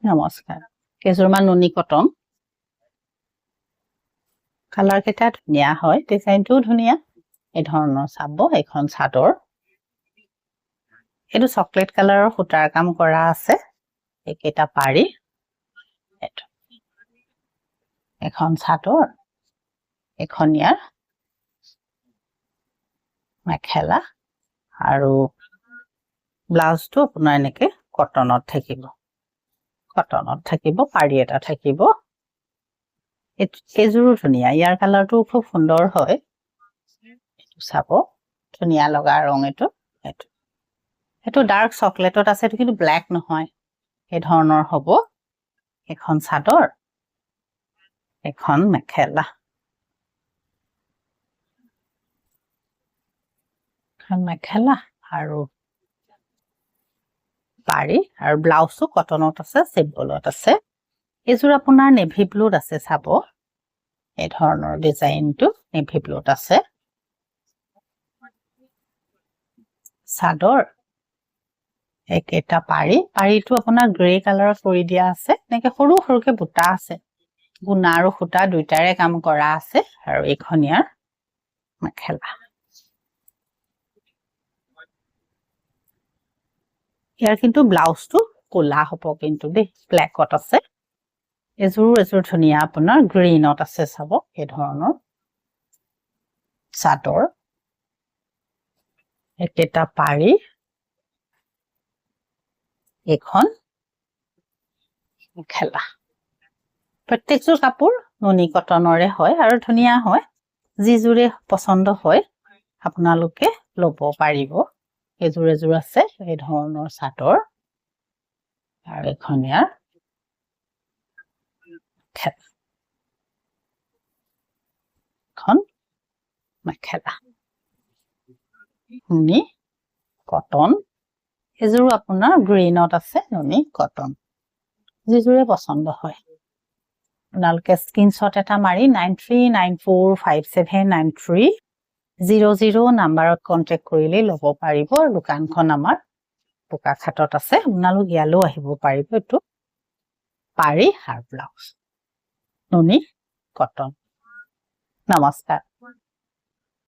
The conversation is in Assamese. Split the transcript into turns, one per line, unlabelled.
নমস্কাৰ কেজুৰমান নুনি কটন কালাৰ কেইটা ধুনীয়া হয় ডিজাইনটো ধুনীয়া এই ধৰণৰ চাব এখন চাদৰ এটো চকলেট কালাৰৰ সূতাৰ কাম কৰা আছে একেটা পাৰি এটো এখন চাদৰ এখনিয়াৰ মেখেলা আৰু ব্লাউজটো আপোনাৰ এনেকে কটনত থাকিব পাৰি এটা থাকিব এজোৰো ধুনীয়া ইয়াৰ কালাৰটো খুব সুন্দৰ হয় এটো চাব ধুনীয়া লগা ৰং এটো ডাৰ্ক চকলেটত আছে এটো কিন্তু ব্ল্যাক নহয় এই ধৰণৰ হ'ব এখন চাদৰ এখন মেখেলা আৰু পাৰি আৰু ব্লাউজটো কটনত আছে চিম্পলত আছে এজোৰ আপোনাৰ নেভি ব্লুত আছে চাব এই ধৰণৰ ডিজাইনটো নেভি ব্লুত আছে চাদৰ একেটা পাৰিটো আপোনাৰ গ্ৰে কালাৰত কৰি দিয়া আছে নেকে সৰু সৰুকে বুটা আছে গুণা আৰু খুটা দুইটাৰে কাম কৰা আছে আৰু এখনিয়াৰ মেখেলা ইয়াৰ কিন্তু ব্লাউজটো কোলা হ'ব কিন্তু দেই ব্ল্যাকত আছে এজোৰ ধুনীয়া আপোনাৰ গ্ৰীনত আছে চাব এই ধৰণৰ চাদৰ একেটা পাৰি এখন মেখেলা প্ৰত্যেকযোৰ কাপোৰ নুনি কটনৰে হয় আৰু ধুনীয়া হয় যিজোৰে পছন্দ হয় আপোনালোকে ল'ব পাৰিব এজোৰ আছে এই ধৰণৰ চাদৰ আৰু এখনিয়াৰ এখন মেখেলা নুনি কটন এজোৰ আপোনাৰ গ্ৰীনত আছে নুনি কটন যিজোৰে পছন্দ হয় আপোনালোকে স্ক্ৰিনশ্বট এটা মাৰি 9394579300 নাম্বাৰত কন্টেক্ট কৰিলে ল'ব পাৰিব দোকানখন আমাৰ বোকাখাতত আছে আপোনালোক ইয়ালৈ আহিব পাৰিব এটো পাৰি আৰু ব্লাউজ নুনি কটন নমস্কাৰ